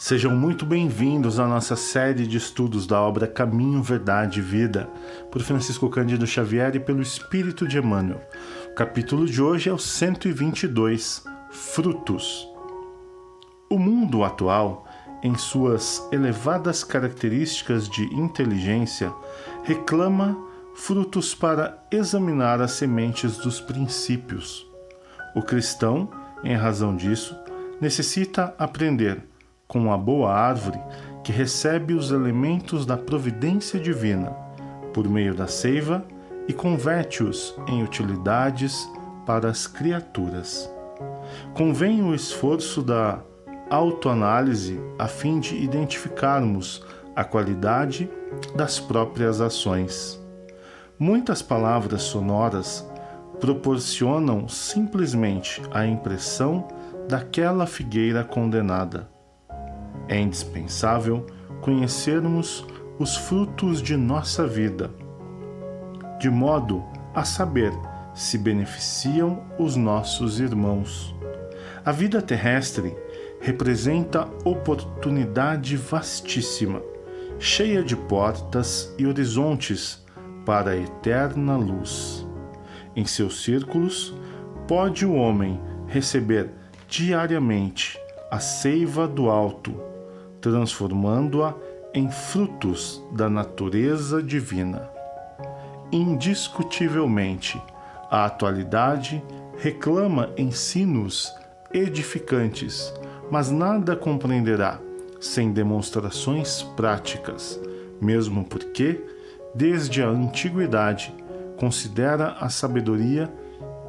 Sejam muito bem-vindos à nossa série de estudos da obra Caminho, Verdade e Vida, por Francisco Cândido Xavier e pelo Espírito de Emmanuel. O capítulo de hoje é o 122, Frutos. O mundo atual, em suas elevadas características de inteligência, reclama frutos para examinar as sementes dos princípios. O cristão, em razão disso, necessita aprender com a boa árvore que recebe os elementos da providência divina, por meio da seiva, e converte-os em utilidades para as criaturas. Convém o esforço da autoanálise a fim de identificarmos a qualidade das próprias ações. Muitas palavras sonoras proporcionam simplesmente a impressão daquela figueira condenada. É indispensável conhecermos os frutos de nossa vida, de modo a saber se beneficiam os nossos irmãos. A vida terrestre representa oportunidade vastíssima, cheia de portas e horizontes para a eterna luz. Em seus círculos, pode o homem receber diariamente a seiva do alto, transformando-a em frutos da natureza divina. Indiscutivelmente, a atualidade reclama ensinos edificantes, mas nada compreenderá sem demonstrações práticas, mesmo porque, desde a antiguidade, considera a sabedoria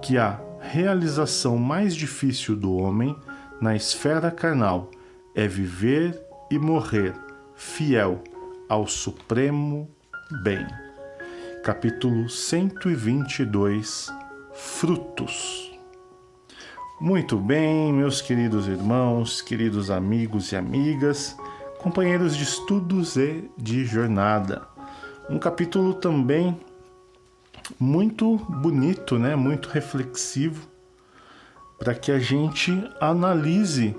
que a realização mais difícil do homem na esfera carnal é viver e morrer fiel ao supremo bem. Capítulo 122, Frutos. Muito bem, meus queridos irmãos, queridos amigos e amigas, companheiros de estudos e de jornada. Um capítulo também muito bonito, né? Muito reflexivo, para que a gente analise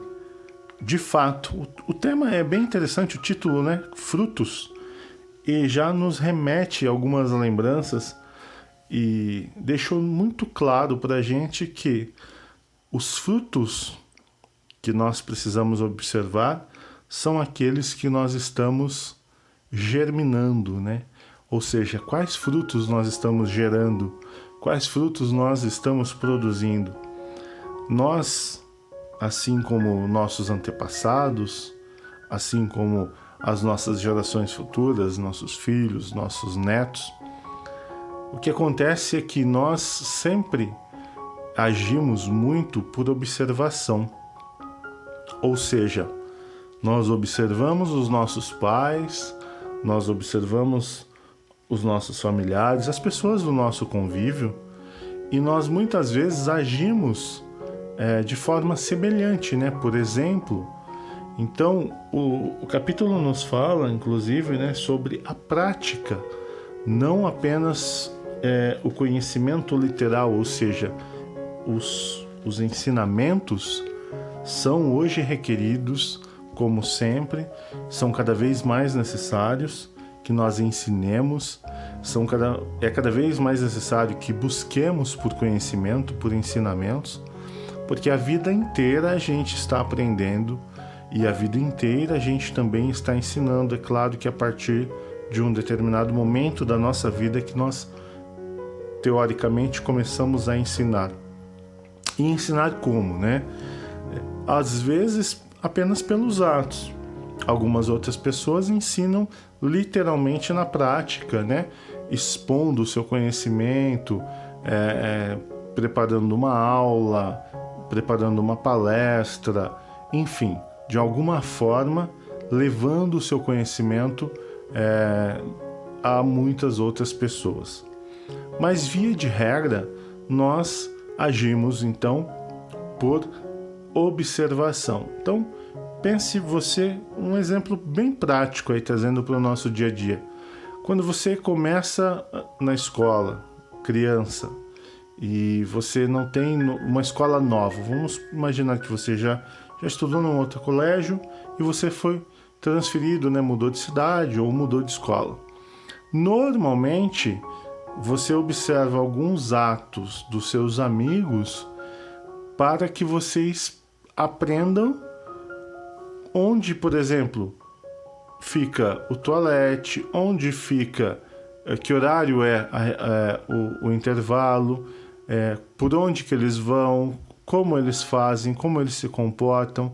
de fato. O tema é bem interessante, o título, né? Frutos, e já nos remete a algumas lembranças e deixou muito claro para a gente que os frutos que nós precisamos observar são aqueles que nós estamos germinando, né? Ou seja, quais frutos nós estamos gerando, quais frutos nós estamos produzindo. Nós, assim como nossos antepassados, assim como as nossas gerações futuras, nossos filhos, nossos netos, o que acontece é que nós sempre agimos muito por observação. Ou seja, nós observamos os nossos pais, nós observamos os nossos familiares, as pessoas do nosso convívio, e nós muitas vezes agimos de forma semelhante, né? Por exemplo, então o capítulo nos fala, inclusive, né, sobre a prática, não apenas o conhecimento literal, ou seja, os ensinamentos são hoje requeridos, como sempre, são cada vez mais necessários que nós ensinemos, é cada vez mais necessário que busquemos por conhecimento, por ensinamentos, porque a vida inteira a gente está aprendendo e a vida inteira a gente também está ensinando. É claro que a partir de um determinado momento da nossa vida que nós, teoricamente, começamos a ensinar. E ensinar como, né? Às vezes apenas pelos atos. Algumas outras pessoas ensinam literalmente na prática, né? Expondo o seu conhecimento, preparando uma aula, preparando uma palestra, enfim, de alguma forma levando o seu conhecimento a muitas outras pessoas. Mas, via de regra, nós agimos, então, por observação. Então, pense você, um exemplo bem prático aí, trazendo para o nosso dia a dia. Quando você começa na escola, criança, e você não tem uma escola nova, vamos imaginar que você já já estudou num outro colégio e você foi transferido, né? Mudou de cidade ou mudou de escola. Normalmente, você observa alguns atos dos seus amigos para que vocês aprendam onde, por exemplo, fica o toalete, onde fica, que horário é o intervalo, por onde que eles vão, como eles fazem, como eles se comportam,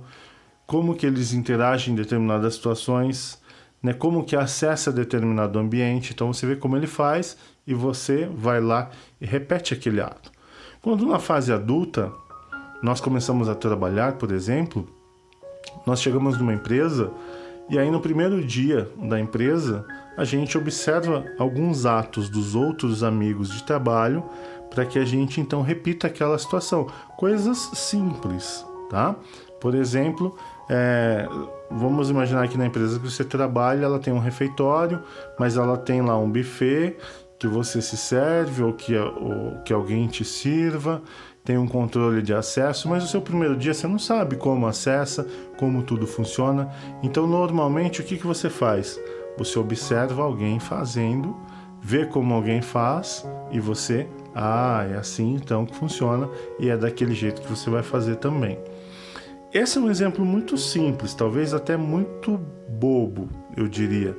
como que eles interagem em determinadas situações, né, como que acessa determinado ambiente. Então você vê como ele faz e você vai lá e repete aquele ato. Quando na fase adulta nós começamos a trabalhar, por exemplo, nós chegamos numa empresa e aí no primeiro dia da empresa a gente observa alguns atos dos outros amigos de trabalho para que a gente então repita aquela situação. Coisas simples, tá? Por exemplo, vamos imaginar que na empresa que você trabalha, ela tem um refeitório, mas ela tem lá um buffet que você se serve ou que alguém te sirva, tem um controle de acesso, mas no seu primeiro dia você não sabe como acessa, como tudo funciona. Então, normalmente, o que você faz? Você observa alguém fazendo, vê como alguém faz e você, é assim então que funciona e é daquele jeito que você vai fazer também. Esse é um exemplo muito simples, talvez até muito bobo, eu diria,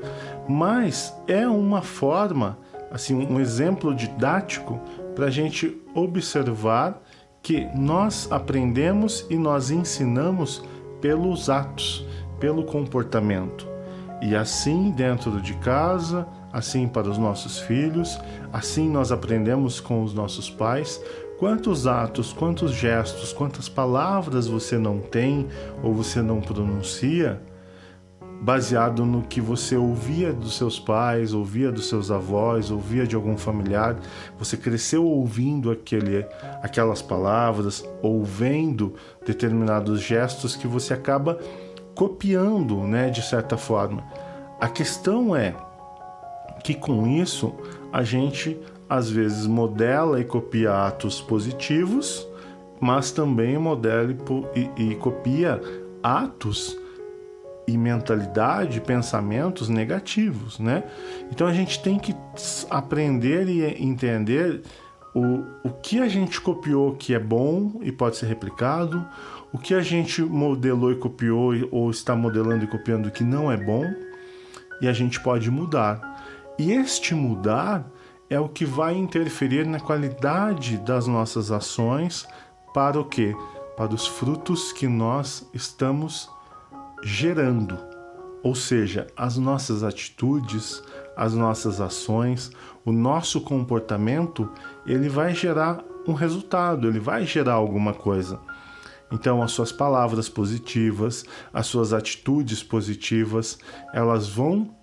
mas é uma forma, assim, um exemplo didático para a gente observar que nós aprendemos e nós ensinamos pelos atos, pelo comportamento. E assim dentro de casa, assim para os nossos filhos, assim nós aprendemos com os nossos pais. Quantos atos, quantos gestos, quantas palavras você não tem ou você não pronuncia, baseado no que você ouvia dos seus pais, ouvia dos seus avós, ouvia de algum familiar. Você cresceu ouvindo aquelas palavras, ou vendo determinados gestos que você acaba copiando, né, de certa forma. A questão é que com isso a gente às vezes modela e copia atos positivos, mas também modela e copia atos e mentalidade, pensamentos negativos, né? Então a gente tem que aprender e entender o que a gente copiou que é bom e pode ser replicado, o que a gente modelou e copiou ou está modelando e copiando que não é bom, e a gente pode mudar. E este mudar é o que vai interferir na qualidade das nossas ações para o quê? Para os frutos que nós estamos gerando. Ou seja, as nossas atitudes, as nossas ações, o nosso comportamento, ele vai gerar um resultado, ele vai gerar alguma coisa. Então, as suas palavras positivas, as suas atitudes positivas, elas vão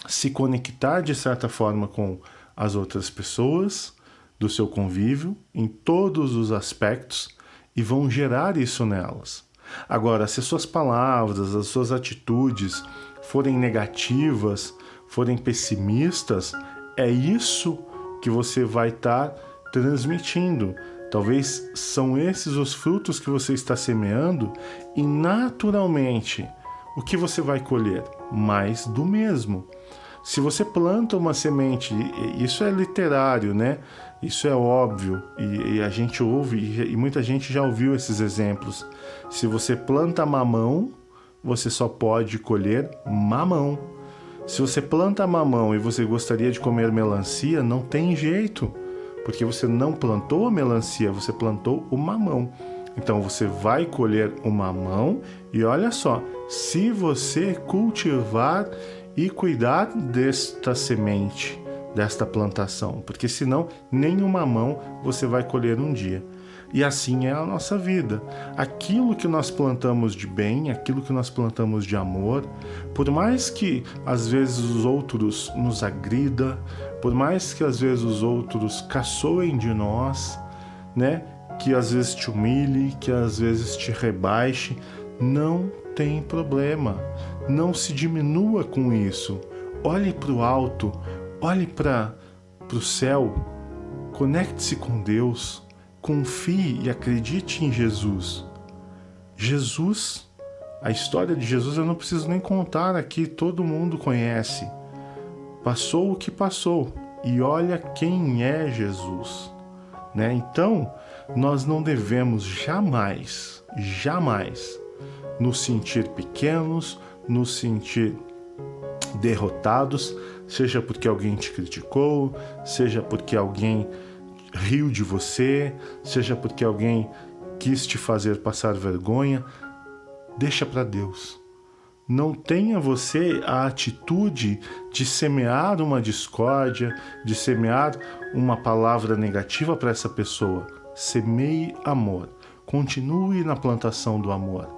se conectar de certa forma com as outras pessoas do seu convívio, em todos os aspectos, e vão gerar isso nelas. Agora, se as suas palavras, as suas atitudes forem negativas, forem pessimistas, é isso que você vai estar transmitindo. Talvez são esses os frutos que você está semeando e naturalmente o que você vai colher? Mais do mesmo. Se você planta uma semente, isso é literário, né? Isso é óbvio e a gente ouve e muita gente já ouviu esses exemplos. Se você planta mamão, você só pode colher mamão. Se você planta mamão e você gostaria de comer melancia, não tem jeito, porque você não plantou a melancia, você plantou o mamão. Então você vai colher o mamão e olha só, se você cultivar e cuidar desta semente, desta plantação, porque senão nenhum mamão você vai colher um dia. E assim é a nossa vida. Aquilo que nós plantamos de bem, aquilo que nós plantamos de amor, por mais que às vezes os outros nos agrida, por mais que às vezes os outros caçoem de nós, né? Que às vezes te humilhe, que às vezes te rebaixe, não tem problema. Não se diminua com isso. Olhe para o alto, olhe para o céu, conecte-se com Deus, confie e acredite em Jesus. Jesus, a história de Jesus eu não preciso nem contar aqui, todo mundo conhece. Passou o que passou e olha quem é Jesus, né? Então, nós não devemos jamais nos sentir pequenos, nos sentir derrotados, seja porque alguém te criticou, seja porque alguém riu de você, seja porque alguém quis te fazer passar vergonha. Deixa para Deus. Não tenha você a atitude de semear uma discórdia, de semear uma palavra negativa para essa pessoa. Semeie amor. Continue na plantação do amor,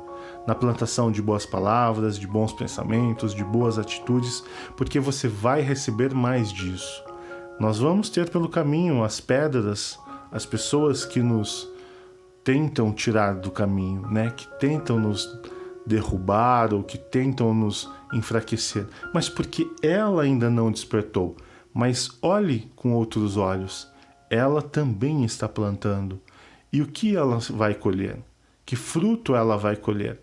na plantação de boas palavras, de bons pensamentos, de boas atitudes, porque você vai receber mais disso. Nós vamos ter pelo caminho as pedras, as pessoas que nos tentam tirar do caminho, né? Que tentam nos derrubar ou que tentam nos enfraquecer, mas porque ela ainda não despertou. Mas olhe com outros olhos, ela também está plantando. E o que ela vai colher? Que fruto ela vai colher?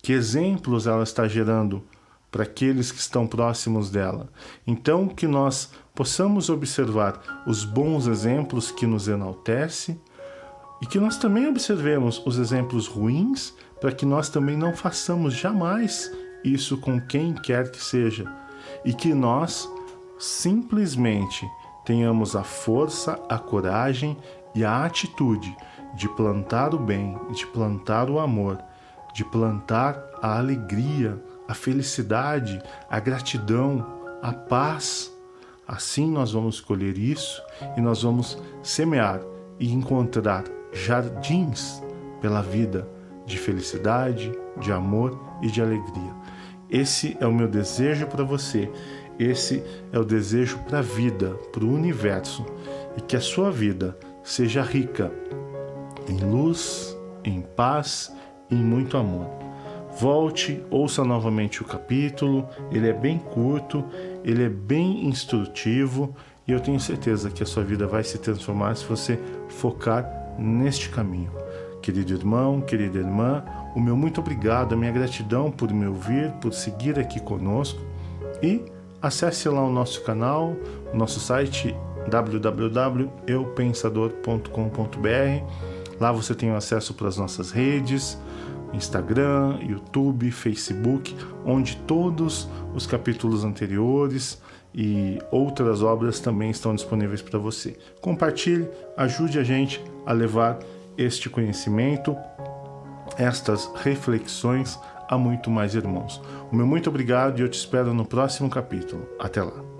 Que exemplos ela está gerando para aqueles que estão próximos dela? Então, que nós possamos observar os bons exemplos que nos enaltecem e que nós também observemos os exemplos ruins, para que nós também não façamos jamais isso com quem quer que seja. E que nós simplesmente tenhamos a força, a coragem e a atitude de plantar o bem, de plantar o amor, de plantar a alegria, a felicidade, a gratidão, a paz. Assim nós vamos colher isso e nós vamos semear e encontrar jardins pela vida de felicidade, de amor e de alegria. Esse é o meu desejo para você, esse é o desejo para a vida, para o universo, e que a sua vida seja rica em luz, em paz e em muito amor. Volte, ouça novamente o capítulo, ele é bem curto, ele é bem instrutivo e eu tenho certeza que a sua vida vai se transformar se você focar neste caminho. Querido irmão, querida irmã, o meu muito obrigado, a minha gratidão por me ouvir, por seguir aqui conosco, e acesse lá o nosso canal, o nosso site www.eupensador.com.br. Lá você tem acesso para as nossas redes, Instagram, YouTube, Facebook, onde todos os capítulos anteriores e outras obras também estão disponíveis para você. Compartilhe, ajude a gente a levar este conhecimento, estas reflexões a muito mais irmãos. O meu muito obrigado e eu te espero no próximo capítulo. Até lá.